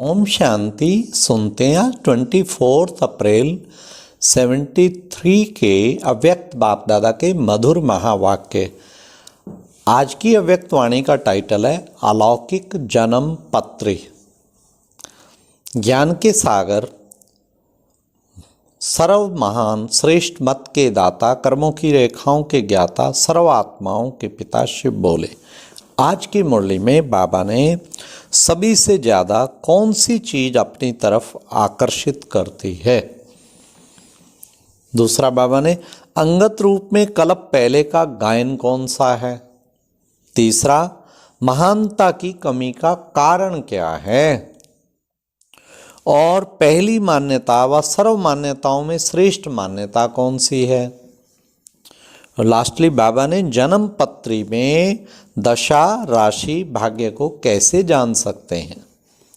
ओम शांति। सुनते हैं 24 अप्रैल 73 के अव्यक्त बाप दादा के मधुर महावाक्य। आज की अव्यक्त वाणी का टाइटल है अलौकिक जन्म पत्री। ज्ञान के सागर, सर्व महान श्रेष्ठ मत के दाता, कर्मों की रेखाओं के ज्ञाता, सर्व आत्माओं के पिता शिव बोले। आज की मुरली में बाबा ने सभी से ज़्यादा कौन सी चीज़ अपनी तरफ आकर्षित करती है। दूसरा, बाबा ने अंगत रूप में कल्प पहले का गायन कौन सा है। तीसरा, महानता की कमी का कारण क्या है। और पहली मान्यता व सर्व मान्यताओं में श्रेष्ठ मान्यता कौन सी है। और लास्टली बाबा ने जन्म पत्री में दशा राशि भाग्य को कैसे जान सकते हैं।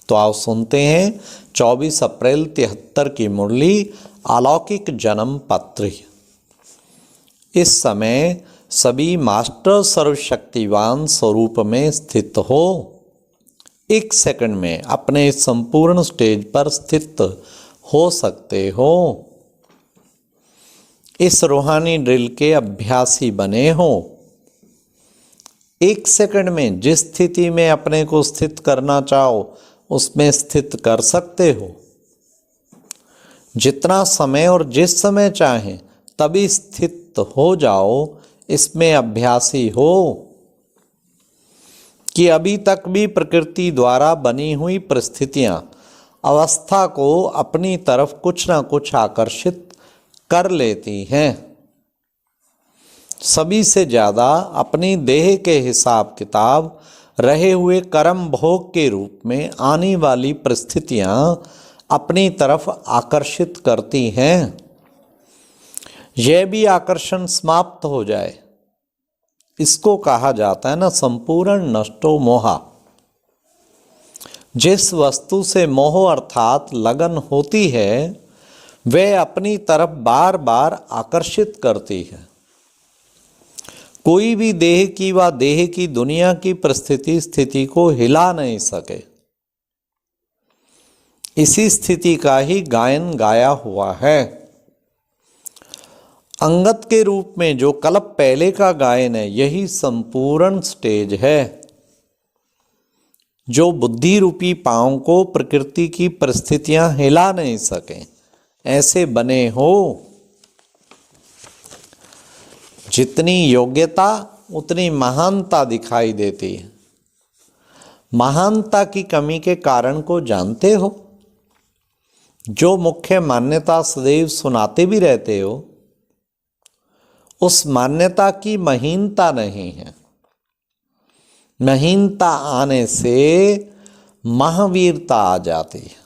तो आओ सुनते हैं 24 अप्रैल 73 की मुरली अलौकिक जन्म पत्री। इस समय सभी मास्टर सर्वशक्तिवान स्वरूप में स्थित हो। एक सेकंड में अपने संपूर्ण स्टेज पर स्थित हो सकते हो। इस रूहानी ड्रिल के अभ्यासी बने हो। एक सेकंड में जिस स्थिति में अपने को स्थित करना चाहो उसमें स्थित कर सकते हो। जितना समय और जिस समय चाहें तभी स्थित हो जाओ। इसमें अभ्यासी हो कि अभी तक भी प्रकृति द्वारा बनी हुई परिस्थितियां अवस्था को अपनी तरफ कुछ ना कुछ आकर्षित कर लेती हैं। सभी से ज़्यादा अपनी देह के हिसाब किताब रहे हुए कर्म भोग के रूप में आने वाली परिस्थितियां अपनी तरफ आकर्षित करती हैं। यह भी आकर्षण समाप्त हो जाए, इसको कहा जाता है ना संपूर्ण नष्टो मोहा। जिस वस्तु से मोह अर्थात लगन होती है वह अपनी तरफ बार बार आकर्षित करती है। कोई भी देह की व देह की दुनिया की परिस्थिति स्थिति को हिला नहीं सके। इसी स्थिति का ही गायन गाया हुआ है। अंगत के रूप में जो कल्प पहले का गायन है यही संपूर्ण स्टेज है। जो बुद्धि रूपी पांव को प्रकृति की परिस्थितियां हिला नहीं सके ऐसे बने हो। जितनी योग्यता उतनी महानता दिखाई देती है। महानता की कमी के कारण को जानते हो। जो मुख्य मान्यता सदैव सुनाते भी रहते हो उस मान्यता की महीनता नहीं है। महीनता आने से महावीरता आ जाती है।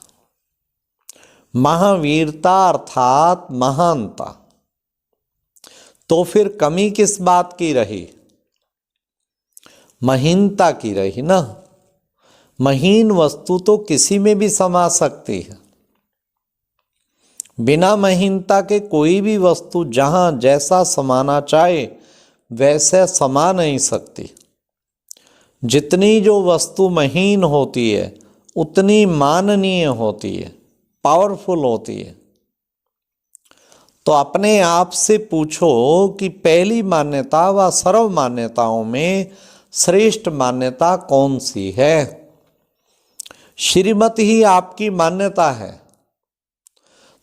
महावीरता अर्थात महानता। तो फिर कमी किस बात की रही। महीनता की रही ना। महीन वस्तु तो किसी में भी समा सकती है। बिना महीनता के कोई भी वस्तु जहां जैसा समाना चाहे वैसे समा नहीं सकती। जितनी जो वस्तु महीन होती है उतनी माननीय होती है, पावरफुल होती है। तो अपने आप से पूछो कि पहली मान्यता व सर्व मान्यताओं में श्रेष्ठ मान्यता कौन सी है। श्रीमत ही आपकी मान्यता है।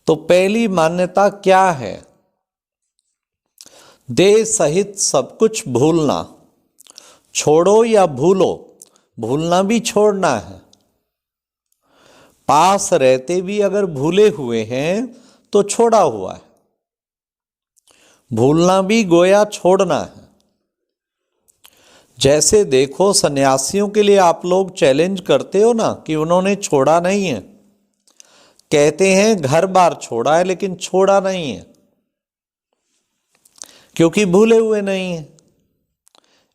तो पहली मान्यता क्या है। देह सहित सब कुछ भूलना। छोड़ो या भूलो, भूलना भी छोड़ना है। पास रहते भी अगर भूले हुए हैं तो छोड़ा हुआ है। भूलना भी गोया छोड़ना है। जैसे देखो सन्यासियों के लिए आप लोग चैलेंज करते हो ना कि उन्होंने छोड़ा नहीं है। कहते हैं घर बार छोड़ा है लेकिन छोड़ा नहीं है क्योंकि भूले हुए नहीं है।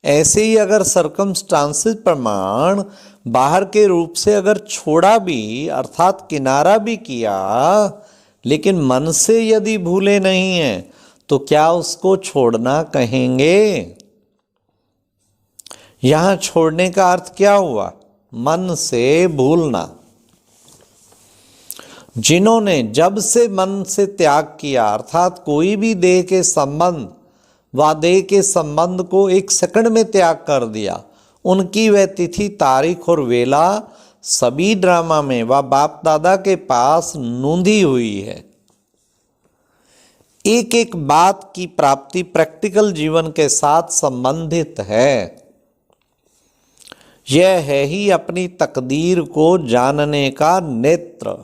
ऐसे ही अगर सर्कमस्टांसेस प्रमाण बाहर के रूप से अगर छोड़ा भी अर्थात किनारा भी किया लेकिन मन से यदि भूले नहीं है तो क्या उसको छोड़ना कहेंगे। यहां छोड़ने का अर्थ क्या हुआ। मन से भूलना। जिन्होंने जब से मन से त्याग किया, अर्थात कोई भी देह के संबंध व देह के संबंध को एक सेकंड में त्याग कर दिया, उनकी वह तिथि, तारीख और वेला सभी ड्रामा में व बाप दादा के पास नोंधी हुई है। एक एक बात की प्राप्ति प्रैक्टिकल जीवन के साथ संबंधित है। यह है ही अपनी तकदीर को जानने का नेत्र।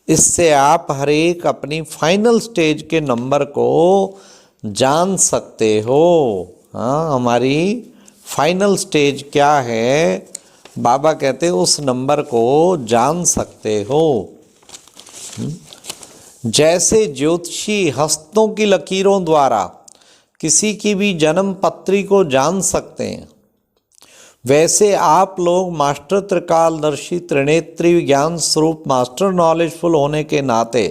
इससे आप हर एक अपनी फाइनल स्टेज के नंबर को जान सकते हो। हाँ, हमारी फाइनल स्टेज क्या है, बाबा कहते उस नंबर को जान सकते हो। जैसे ज्योतिषी हस्तों की लकीरों द्वारा किसी की भी जन्म पत्री को जान सकते हैं, वैसे आप लोग मास्टर त्रिकालदर्शी त्रिनेत्री ज्ञान स्वरूप मास्टर नॉलेजफुल होने के नाते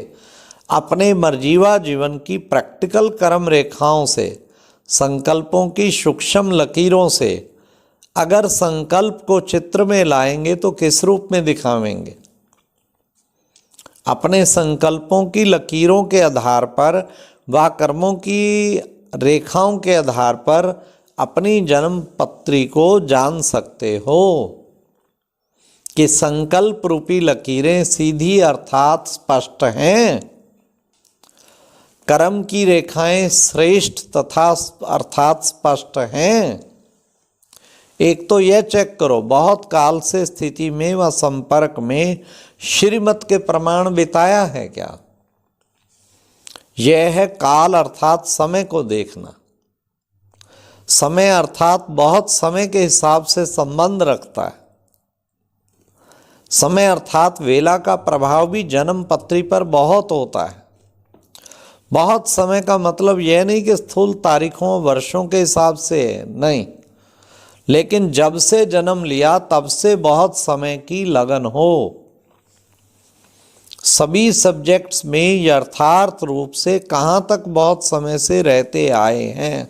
अपने मर्जीवा जीवन की प्रैक्टिकल कर्म रेखाओं से, संकल्पों की सूक्ष्म लकीरों से अगर संकल्प को चित्र में लाएंगे तो किस रूप में दिखावेंगे? अपने संकल्पों की लकीरों के आधार पर व कर्मों की रेखाओं के आधार पर अपनी जन्म पत्री को जान सकते हो कि संकल्प रूपी लकीरें सीधी अर्थात स्पष्ट हैं, कर्म की रेखाएं श्रेष्ठ तथा अर्थात स्पष्ट हैं। एक तो यह चेक करो, बहुत काल से स्थिति में व संपर्क में श्रीमत के प्रमाण बिताया है क्या? यह है काल अर्थात समय को देखना। समय अर्थात बहुत समय के हिसाब से संबंध रखता है। समय अर्थात वेला का प्रभाव भी जन्म पत्री पर बहुत होता है। बहुत समय का मतलब यह नहीं कि स्थूल तारीखों वर्षों के हिसाब से नहीं, लेकिन जब से जन्म लिया तब से बहुत समय की लगन हो। सभी सब्जेक्ट्स में यथार्थ रूप से कहाँ तक बहुत समय से रहते आए हैं,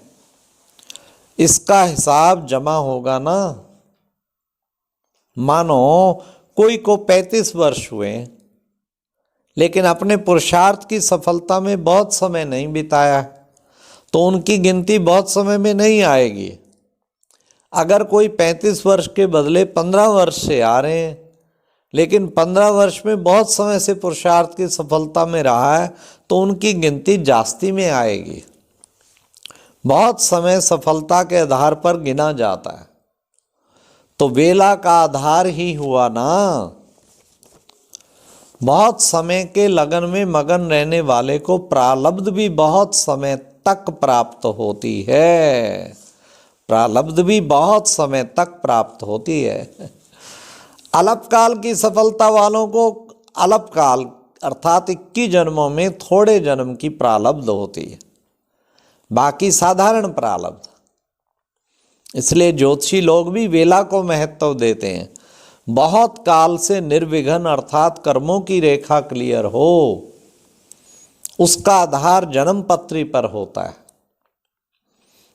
इसका हिसाब जमा होगा ना। मानो कोई को 35 वर्ष हुए लेकिन अपने पुरुषार्थ की सफलता में बहुत समय नहीं बिताया, तो उनकी गिनती बहुत समय में नहीं आएगी। अगर कोई 35 वर्ष के बदले 15 वर्ष से आ रहे हैं, लेकिन 15 वर्ष में बहुत समय से पुरुषार्थ की सफलता में रहा है, तो उनकी गिनती जास्ती में आएगी। बहुत समय सफलता के आधार पर गिना जाता है, तो वेला का आधार ही हुआ ना। बहुत समय के लगन में मगन रहने वाले को प्रारब्ध भी बहुत समय तक प्राप्त होती है। प्रारब्ध भी बहुत समय तक प्राप्त होती है। अल्पकाल की सफलता वालों को अल्पकाल अर्थात 21 जन्मों में थोड़े जन्म की प्रारब्ध होती है, बाकी साधारण प्रारब्ध। इसलिए ज्योतिषी लोग भी वेला को महत्व देते हैं। बहुत काल से निर्विघ्न अर्थात कर्मों की रेखा क्लियर हो, उसका आधार जन्म पत्री पर होता है।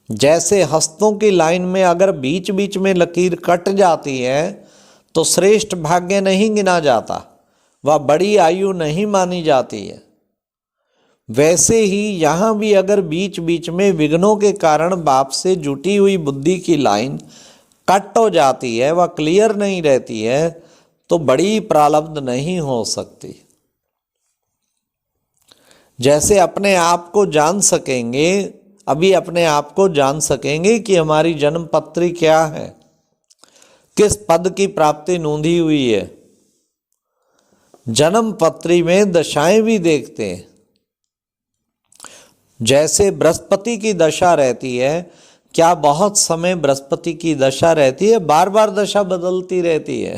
जैसे हस्तों की लाइन में अगर बीच बीच में लकीर कट जाती है तो श्रेष्ठ भाग्य नहीं गिना जाता, वह बड़ी आयु नहीं मानी जाती है। वैसे ही यहाँ भी अगर बीच बीच में विघ्नों के कारण बाप से जुटी हुई बुद्धि की लाइन कट हो जाती है, वह क्लियर नहीं रहती है, तो बड़ी प्रारब्ध नहीं हो सकती। जैसे अपने आप को जान सकेंगे, अभी अपने आप को जान सकेंगे कि हमारी जन्म पत्री क्या है, किस पद की प्राप्ति नोंधी हुई है। जन्म पत्री में दशाएं भी देखते हैं। जैसे बृहस्पति की दशा रहती है, क्या बहुत समय बृहस्पति की दशा रहती है? बार बार दशा बदलती रहती है।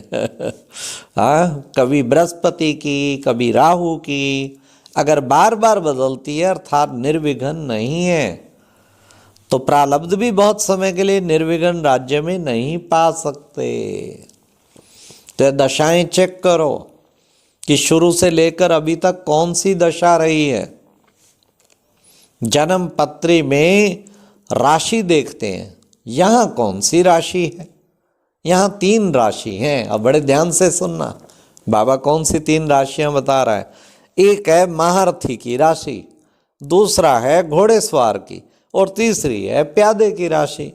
हाँ, कभी बृहस्पति की, कभी राहु की। अगर बार बार बदलती है अर्थात निर्विघ्न नहीं है, तो प्रारब्ध भी बहुत समय के लिए निर्विघ्न राज्य में नहीं पा सकते। तो दशाएं चेक करो कि शुरू से लेकर अभी तक कौन सी दशा रही है। जन्म पत्री में राशि देखते हैं, यहाँ कौन सी राशि है? यहाँ 3 राशि हैं। अब बड़े ध्यान से सुनना, बाबा कौन सी 3 राशियां बता रहा है? एक है महारथी की राशि, दूसरा है घोड़ेसवार की, और तीसरी है प्यादे की राशि।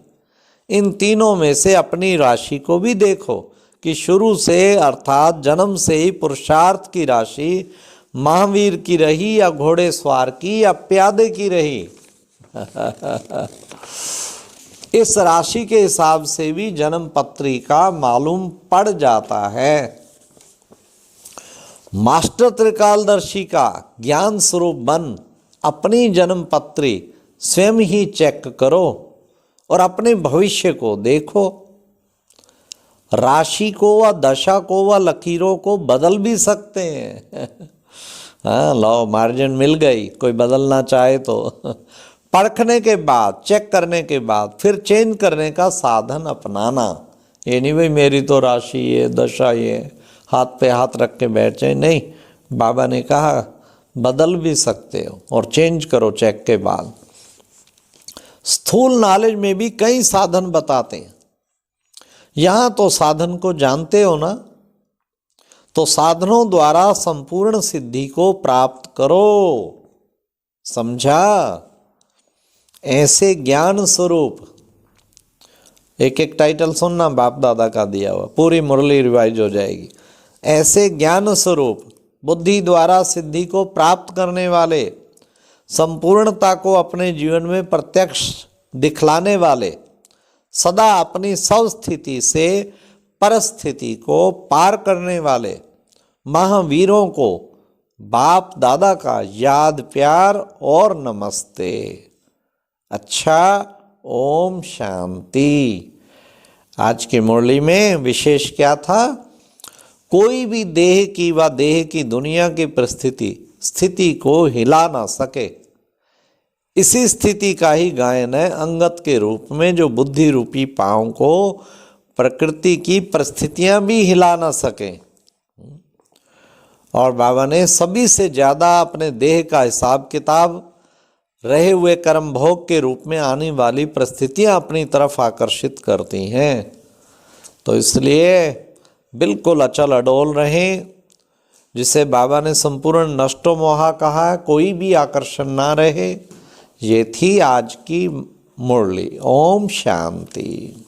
इन तीनों में से अपनी राशि को भी देखो कि शुरू से अर्थात जन्म से ही पुरुषार्थ की राशि महावीर की रही या घोड़ेसवार की या प्यादे की रही। इस राशि के हिसाब से भी जन्म पत्रिका मालूम पड़ जाता है। मास्टर त्रिकालदर्शी का ज्ञान स्वरूप बन अपनी जन्म पत्री स्वयं ही चेक करो और अपने भविष्य को देखो। राशि को व दशा को व लकीरों को बदल भी सकते हैं। हाँ, लो मार्जिन मिल गई, कोई बदलना चाहे तो परखने के बाद, चेक करने के बाद फिर चेंज करने का साधन अपनाना। ये नहीं भाई मेरी तो राशि ये दशा ये हाथ पे हाथ रख के बैठ जाए, नहीं, बाबा ने कहा बदल भी सकते हो और चेंज करो चेक के बाद। स्थूल नॉलेज में भी कई साधन बताते हैं। यहाँ तो साधन को जानते हो ना, तो साधनों द्वारा संपूर्ण सिद्धि को प्राप्त करो, समझा? ऐसे ज्ञान स्वरूप, एक एक टाइटल सुनना बाप दादा का दिया हुआ, पूरी मुरली रिवाइज हो जाएगी। ऐसे ज्ञान स्वरूप बुद्धि द्वारा सिद्धि को प्राप्त करने वाले, संपूर्णता को अपने जीवन में प्रत्यक्ष दिखलाने वाले, सदा अपनी स्वस्थिति से परस्थिति को पार करने वाले महावीरों को बाप दादा का याद प्यार और नमस्ते। अच्छा, ओम शांति। आज की मुरली में विशेष क्या था? कोई भी देह की व देह की दुनिया की परिस्थिति स्थिति को हिला ना सके, इसी स्थिति का ही गायन है अंगत के रूप में, जो बुद्धि रूपी पांव को प्रकृति की परिस्थितियां भी हिला ना सके। और बाबा ने सभी से ज़्यादा अपने देह का हिसाब किताब रहे हुए कर्म भोग के रूप में आने वाली परिस्थितियां अपनी तरफ आकर्षित करती हैं। तो इसलिए बिल्कुल अचल अडोल रहें, जिसे बाबा ने संपूर्ण नष्टो मोहा कहा है, कोई भी आकर्षण ना रहे। ये थी आज की मुरली। ओम शांति।